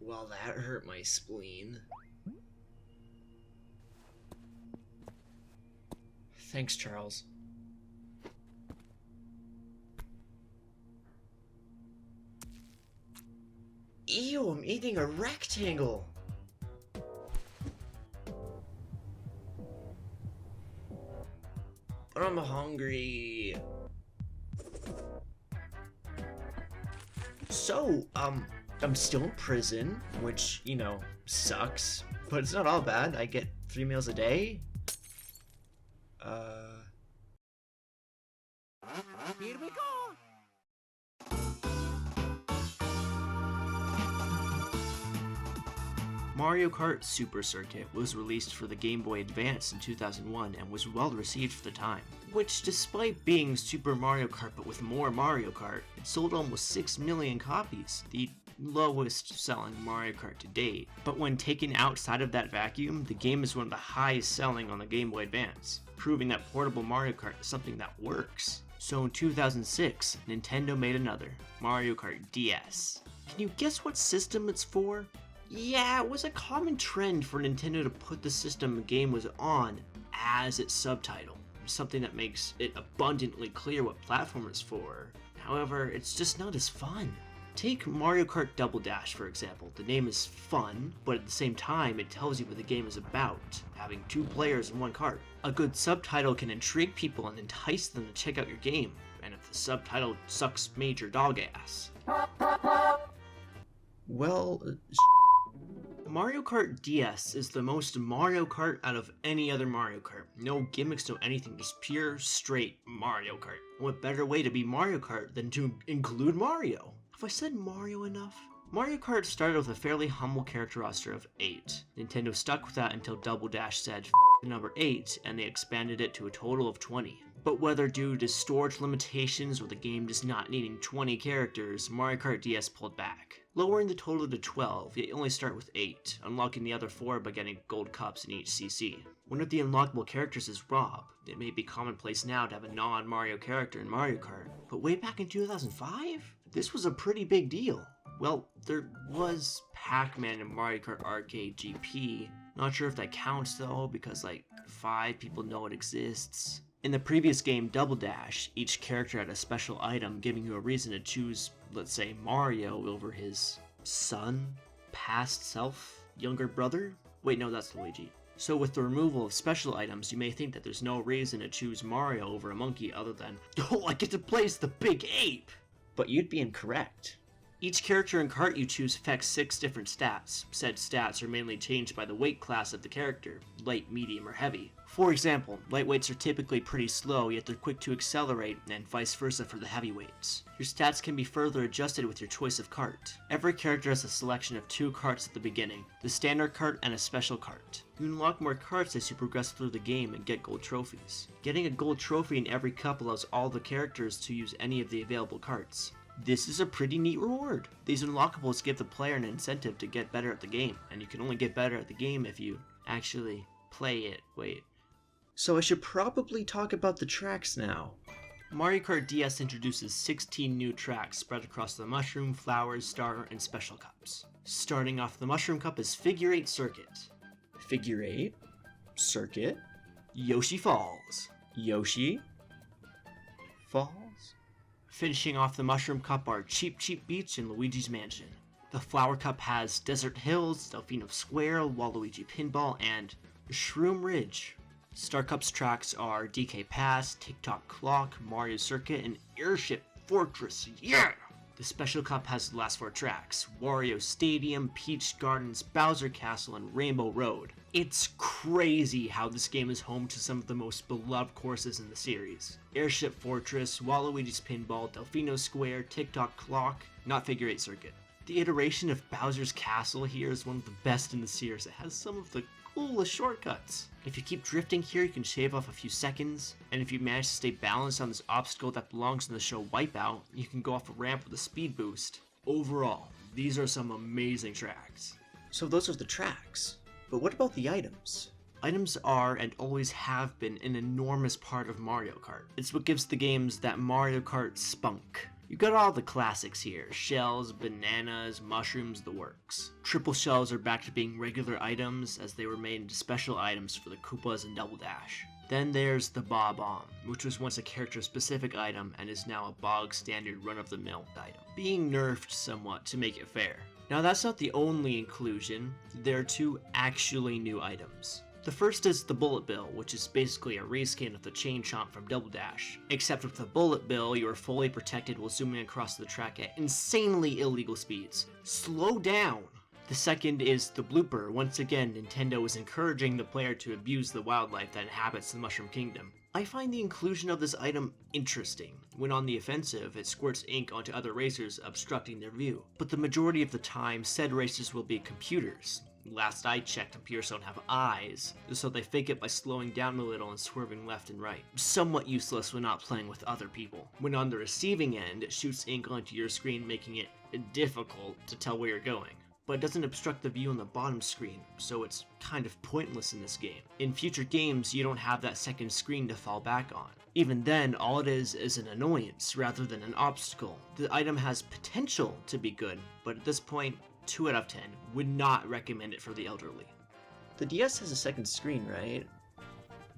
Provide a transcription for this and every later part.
Well, that hurt my spleen. Thanks, Charles. Ew, I'm eating a rectangle! But I'm hungry. So, I'm still in prison, which, you know, sucks. But it's not all bad. I get 3 meals a day. Here we go! Mario Kart Super Circuit was released for the Game Boy Advance in 2001 and was well received for the time, which, despite being Super Mario Kart but with more Mario Kart, it sold almost 6 million copies, the lowest selling Mario Kart to date. But when taken outside of that vacuum, the game is one of the highest selling on the Game Boy Advance, proving that portable Mario Kart is something that works. So in 2006, Nintendo made another, Mario Kart DS. Can you guess what system it's for? Yeah, it was a common trend for Nintendo to put the system the game was on as its subtitle, something that makes it abundantly clear what platform it's for. However, it's just not as fun. Take Mario Kart Double Dash for example. The name is fun, but at the same time it tells you what the game is about, having 2 players in 1 kart. A good subtitle can intrigue people and entice them to check out your game, and if the subtitle sucks major dog ass. Well, Mario Kart DS is the most Mario Kart out of any other Mario Kart. No gimmicks, no anything, just pure, straight Mario Kart. What better way to be Mario Kart than to include Mario? Have I said Mario enough? Mario Kart started with a fairly humble character roster of 8. Nintendo stuck with that until Double Dash said the number 8, and they expanded it to a total of 20. But whether due to storage limitations or the game just not needing 20 characters, Mario Kart DS pulled back, lowering the total to 12, yet you only start with 8, unlocking the other 4 by getting gold cups in each CC. One of the unlockable characters is Rob. It may be commonplace now to have a non-Mario character in Mario Kart, but way back in 2005? This was a pretty big deal. Well, there was Pac-Man in Mario Kart Arcade GP. Not sure if that counts though, because like 5 people know it exists. In the previous game, Double Dash, each character had a special item giving you a reason to choose, let's say, Mario over his son, past self, younger brother? Wait, no, that's Luigi. So with the removal of special items, you may think that there's no reason to choose Mario over a monkey other than, oh, I get to play as the big ape! But you'd be incorrect. Each character and kart you choose affects 6 different stats. Said stats are mainly changed by the weight class of the character, light, medium, or heavy. For example, lightweights are typically pretty slow, yet they're quick to accelerate, and vice versa for the heavyweights. Your stats can be further adjusted with your choice of kart. Every character has a selection of 2 karts at the beginning, the standard kart and a special kart. You unlock more karts as you progress through the game and get gold trophies. Getting a gold trophy in every cup allows all the characters to use any of the available karts. This is a pretty neat reward. These unlockables give the player an incentive to get better at the game, and you can only get better at the game if you actually play it. Wait. So I should probably talk about the tracks now. Mario Kart DS introduces 16 new tracks spread across the Mushroom, Flowers, Star, and Special Cups. Starting off the Mushroom Cup is Figure 8 Circuit. Figure 8? Circuit? Yoshi Falls. Yoshi? Falls? Finishing off the Mushroom Cup are Cheap Cheap Beach and Luigi's Mansion. The Flower Cup has Desert Hills, Delfino Square, Waluigi Pinball, and Shroom Ridge. Star Cup's tracks are DK Pass, Tick-Tock Clock, Mario Circuit, and Airship Fortress, yeah! The Special Cup has the last 4 tracks, Wario Stadium, Peach Gardens, Bowser Castle, and Rainbow Road. It's crazy how this game is home to some of the most beloved courses in the series. Airship Fortress, Waluigi's Pinball, Delfino Square, Tick-Tock Clock, not Figure 8 Circuit. The iteration of Bowser's Castle here is one of the best in the series. It has some of the coolest shortcuts. If you keep drifting here, you can shave off a few seconds, and if you manage to stay balanced on this obstacle that belongs in the show Wipeout, you can go off a ramp with a speed boost. Overall, these are some amazing tracks. So those are the tracks. But what about the items? Items are, and always have bbeen, an enormous part of Mario Kart. It's what gives the games that Mario Kart spunk. You got all the classics here, shells, bananas, mushrooms, the works. Triple shells are back to being regular items as they were made into special items for the Koopas and Double Dash. Then there's the Bob-omb, which was once a character-specific item and is now a bog-standard run-of-the-mill item, being nerfed somewhat to make it fair. Now that's not the only inclusion, there are two actually new items. The first is the Bullet Bill, which is basically a reskin of the Chain Chomp from Double Dash. Except with the Bullet Bill, you are fully protected while zooming across the track at insanely illegal speeds. Slow down! The second is the Blooper. Once again, Nintendo is encouraging the player to abuse the wildlife that inhabits the Mushroom Kingdom. I find the inclusion of this item interesting. When on the offensive, it squirts ink onto other racers, obstructing their view. But the majority of the time, said racers will be computers. Last I checked, computers don't have eyes, so they fake it by slowing down a little and swerving left and right. Somewhat useless when not playing with other people. When on the receiving end, it shoots ink onto your screen, making it difficult to tell where you're going. But it doesn't obstruct the view on the bottom screen, so it's kind of pointless in this game. In future games, you don't have that second screen to fall back on. Even then, all it is an annoyance rather than an obstacle. The item has potential to be good, but at this point, 2 out of 10, would not recommend it for the elderly. The DS has a second screen, right?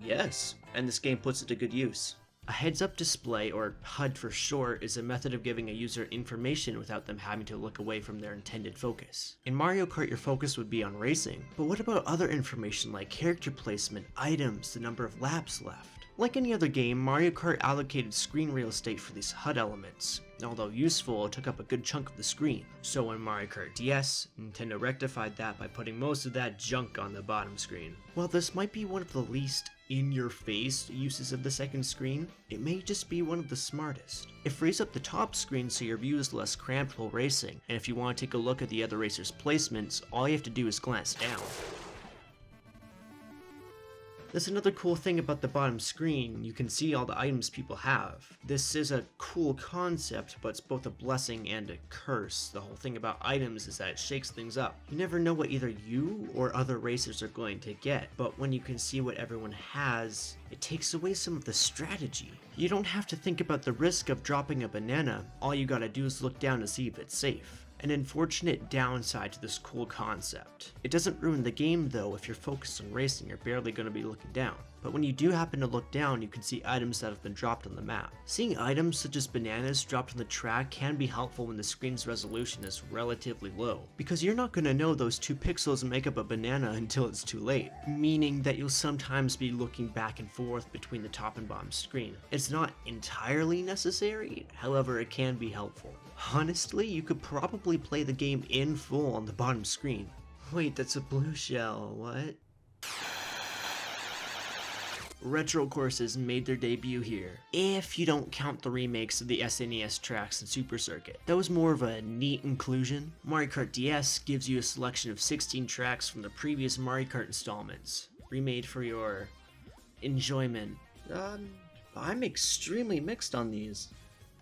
Yes, and this game puts it to good use. A heads-up display, or HUD for short, is a method of giving a user information without them having to look away from their intended focus. In Mario Kart, your focus would be on racing, but what about other information like character placement, items, the number of laps left? Like any other game, Mario Kart allocated screen real estate for these HUD elements. Although useful, it took up a good chunk of the screen. So in Mario Kart DS, Nintendo rectified that by putting most of that junk on the bottom screen. While this might be one of the least in-your-face uses of the second screen, it may just be one of the smartest. It frees up the top screen so your view is less cramped while racing, and if you want to take a look at the other racers' placements, all you have to do is glance down. There's another cool thing about the bottom screen, you can see all the items people have. This is a cool concept, but it's both a blessing and a curse. The whole thing about items is that it shakes things up. You never know what either you or other racers are going to get, but when you can see what everyone has, it takes away some of the strategy. You don't have to think about the risk of dropping a banana, all you gotta do is look down to see if it's safe. An unfortunate downside to this cool concept. It doesn't ruin the game though. If you're focused on racing, you're barely going to be looking down. But when you do happen to look down, you can see items that have been dropped on the map. Seeing items such as bananas dropped on the track can be helpful when the screen's resolution is relatively low, because you're not going to know those 2 pixels make up a banana until it's too late, meaning that you'll sometimes be looking back and forth between the top and bottom screen. It's not entirely necessary, however it can be helpful. Honestly, you could probably play the game in full on the bottom screen. Wait, that's a blue shell, what? Retro courses made their debut here, if you don't count the remakes of the SNES tracks and Super Circuit. That was more of a neat inclusion. Mario Kart DS gives you a selection of 16 tracks from the previous Mario Kart installments, remade for your enjoyment. I'm extremely mixed on these.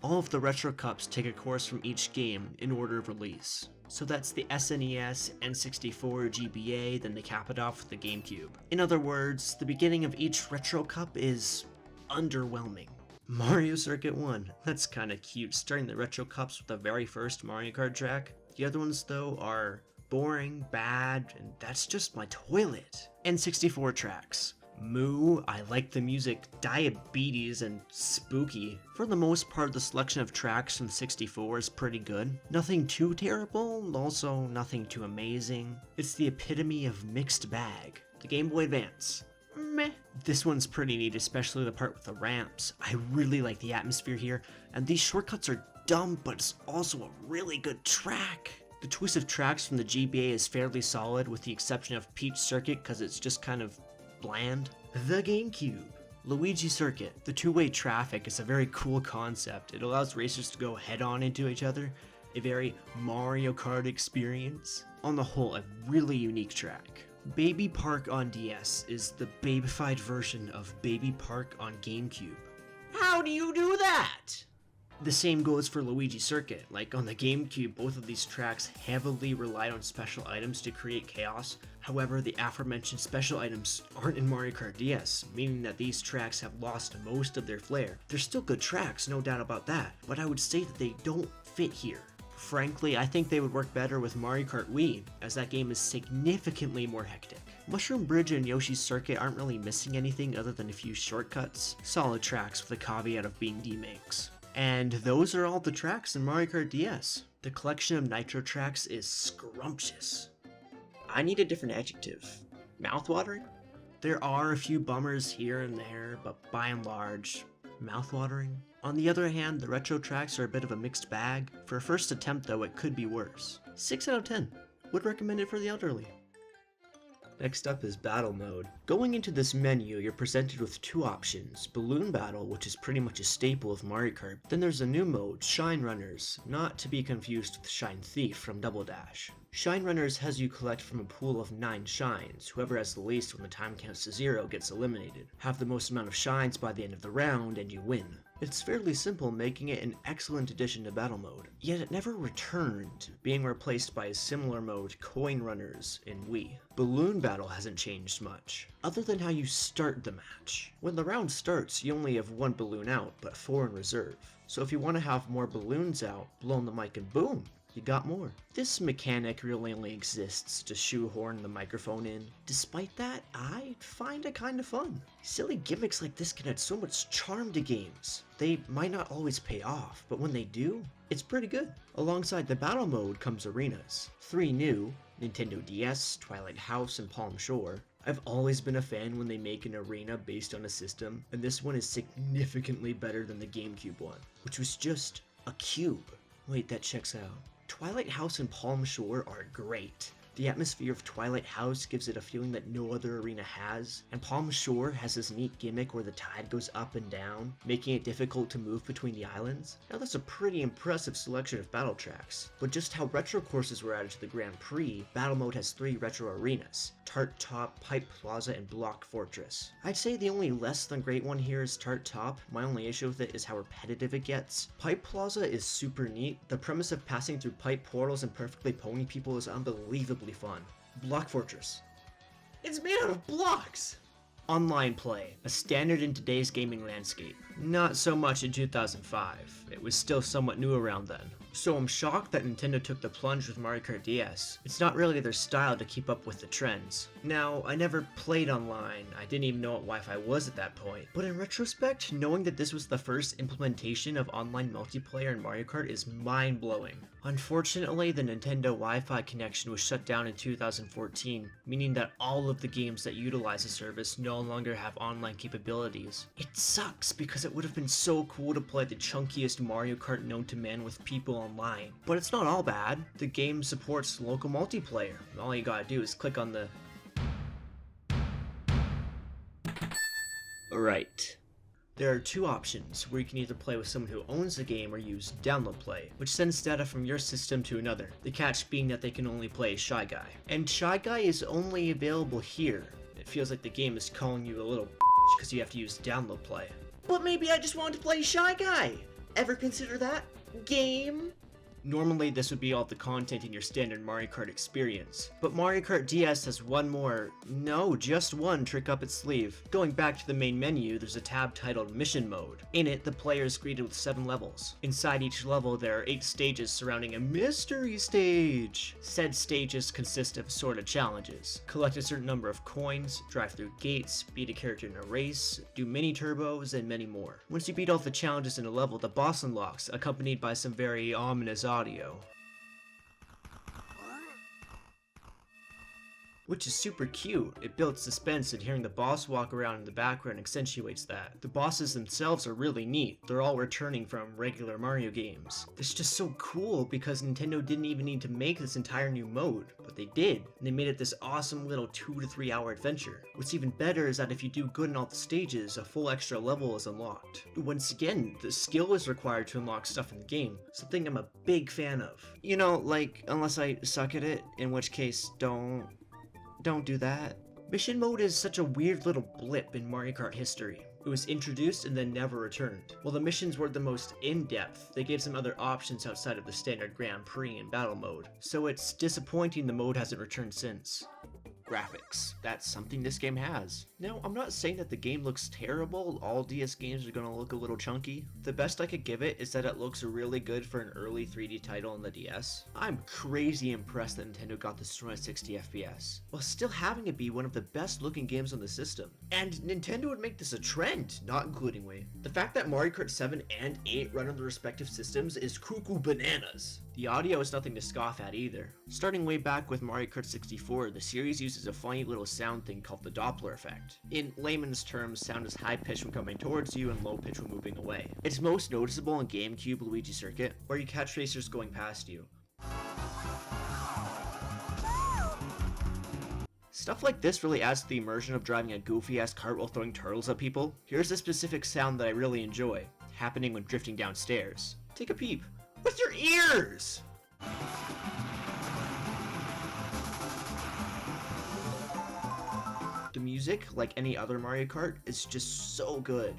All of the Retro Cups take a course from each game in order of release. So that's the SNES, N64, GBA, then they cap it off with the GameCube. In other words, the beginning of each Retro Cup is underwhelming. Mario Circuit 1, that's kinda cute, starting the Retro Cups with the very first Mario Kart track. The other ones though are boring, bad, and that's just my toilet. N64 tracks. Moo, I like the music, diabetes, and spooky. For the most part, the selection of tracks from 64 is pretty good. Nothing too terrible, also nothing too amazing. It's the epitome of mixed bag. The Game Boy Advance. Meh. This one's pretty neat, especially the part with the ramps. I really like the atmosphere here, and these shortcuts are dumb, but it's also a really good track. The choice of tracks from the GBA is fairly solid, with the exception of Peach Circuit, because it's just kind of bland. The GameCube. Luigi Circuit. The two-way traffic is a very cool concept. It allows racers to go head-on into each other. A very Mario Kart experience. On the whole, a really unique track. Baby Park on DS is the babified version of Baby Park on GameCube. How do you do that? The same goes for Luigi Circuit. Like on the GameCube, both of these tracks heavily relied on special items to create chaos. However, the aforementioned special items aren't in Mario Kart DS, meaning that these tracks have lost most of their flair. They're still good tracks, no doubt about that, but I would say that they don't fit here. Frankly, I think they would work better with Mario Kart Wii, as that game is significantly more hectic. Mushroom Bridge and Yoshi's Circuit aren't really missing anything other than a few shortcuts, solid tracks with a caveat of being remakes. And those are all the tracks in Mario Kart DS. The collection of Nitro tracks is scrumptious. I need a different adjective. Mouthwatering? There are a few bummers here and there, but by and large, mouthwatering. On the other hand, the retro tracks are a bit of a mixed bag. For a first attempt though, it could be worse. 6 out of 10. Would recommend it for the elderly. Next up is Battle Mode. Going into this menu, you're presented with two options. Balloon Battle, which is pretty much a staple of Mario Kart. Then there's a new mode, Shine Runners, not to be confused with Shine Thief from Double Dash. Shine Runners has you collect from a pool of 9 shines. Whoever has the least when the time counts to 0 gets eliminated. Have the most amount of shines by the end of the round and you win. It's fairly simple, making it an excellent addition to Battle Mode. Yet it never returned, being replaced by a similar mode, Coin Runners, in Wii. Balloon Battle hasn't changed much, other than how you start the match. When the round starts, you only have 1 balloon out, but 4 in reserve. So if you want to have more balloons out, blow on the mic and boom! You got more. This mechanic really only exists to shoehorn the microphone in. Despite that, I find it kinda fun. Silly gimmicks like this can add so much charm to games. They might not always pay off, but when they do, it's pretty good. Alongside the battle mode comes arenas. 3 new, Nintendo DS, Twilight House, and Palm Shore. I've always been a fan when they make an arena based on a system, and this one is significantly better than the GameCube one, which was just a cube. Wait, that checks out. Twilight House and Palm Shore are great. The atmosphere of Twilight House gives it a feeling that no other arena has, and Palm Shore has this neat gimmick where the tide goes up and down, making it difficult to move between the islands. Now that's a pretty impressive selection of battle tracks, but just how retro courses were added to the Grand Prix, Battle Mode has 3 retro arenas, Tart Top, Pipe Plaza, and Block Fortress. I'd say the only less than great one here is Tart Top. My only issue with it is how repetitive it gets. Pipe Plaza is super neat. The premise of passing through pipe portals and perfectly ponying people is unbelievably fun. Block Fortress. It's made out of blocks! Online play, a standard in today's gaming landscape. Not so much in 2005. It was still somewhat new around then. So I'm shocked that Nintendo took the plunge with Mario Kart DS. It's not really their style to keep up with the trends. Now, I never played online, I didn't even know what Wi-Fi was at that point, but in retrospect, knowing that this was the first implementation of online multiplayer in Mario Kart is mind-blowing. Unfortunately, the Nintendo Wi-Fi connection was shut down in 2014, meaning that all of the games that utilize the service no longer have online capabilities. It sucks because it would have been so cool to play the chunkiest Mario Kart known to man with people online. But it's not all bad. The game supports local multiplayer. All you gotta do is click on the... Right. There are 2 options, where you can either play with someone who owns the game or use Download Play, which sends data from your system to another, the catch being that they can only play Shy Guy. And Shy Guy is only available here. It feels like the game is calling you a little because you have to use Download Play. But maybe I just wanted to play Shy Guy! Ever consider that? Game? Normally this would be all the content in your standard Mario Kart experience, but Mario Kart DS has one more, no, just one trick up its sleeve. Going back to the main menu, there's a tab titled Mission Mode. In it, the player is greeted with 7 levels. Inside each level, there are 8 stages surrounding a mystery stage. Said stages consist of assorted challenges. Collect a certain number of coins, drive through gates, beat a character in a race, do mini turbos, and many more. Once you beat all the challenges in a level, the boss unlocks, accompanied by some very ominous audio, which is super cute. It builds suspense, and hearing the boss walk around in the background accentuates that. The bosses themselves are really neat. They're all returning from regular Mario games. It's just so cool because Nintendo didn't even need to make this entire new mode, but they did, and they made it this awesome little 2 to 3 hour adventure. What's even better is that if you do good in all the stages, a full extra level is unlocked. Once again, the skill is required to unlock stuff in the game, something I'm a big fan of. You know, like, unless I suck at it, in which case, don't do that. Mission mode is such a weird little blip in Mario Kart history. It was introduced and then never returned. While the missions were the most in-depth, they gave some other options outside of the standard Grand Prix and battle mode, so it's disappointing the mode hasn't returned since. Graphics. That's something this game has. Now, I'm not saying that the game looks terrible, all DS games are gonna look a little chunky. The best I could give it is that it looks really good for an early 3D title on the DS. I'm crazy impressed that Nintendo got this to run at 60 FPS, while still having it be one of the best looking games on the system. And Nintendo would make this a trend, not including Wii. The fact that Mario Kart 7 and 8 run on the respective systems is cuckoo bananas. The audio is nothing to scoff at either. Starting way back with Mario Kart 64, the series uses a funny little sound thing called the Doppler effect. In layman's terms, sound is high pitched when coming towards you and low pitched when moving away. It's most noticeable in GameCube Luigi Circuit, where you catch racers going past you. Stuff like this really adds to the immersion of driving a goofy-ass cart while throwing turtles at people. Here's a specific sound that I really enjoy, happening when drifting downstairs. Take a peep. With your ears! The music, like any other Mario Kart, is just so good.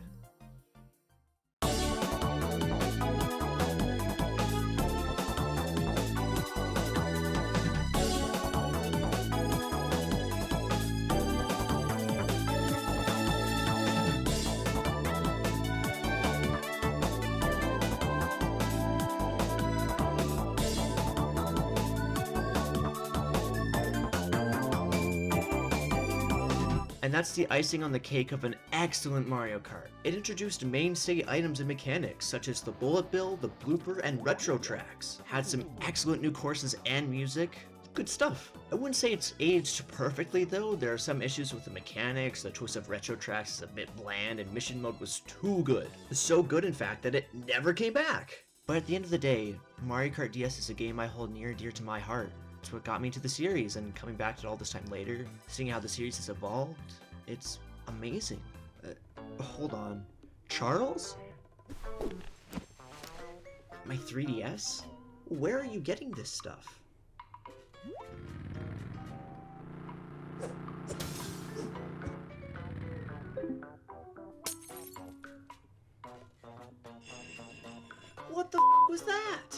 And that's the icing on the cake of an excellent Mario Kart. It introduced mainstay items and mechanics such as the bullet bill, the blooper, and retro tracks. Had some excellent new courses and music. Good stuff. I wouldn't say it's aged perfectly though. There are some issues with the mechanics, the choice of retro tracks is a bit bland, and mission mode was too good. So good in fact that it never came back. But at the end of the day, Mario Kart DS is a game I hold near and dear to my heart. It's what got me into the series, and coming back to it all this time later, seeing how the series has evolved, it's amazing. Hold on. Charles? My 3DS? Where are you getting this stuff? What the f was that?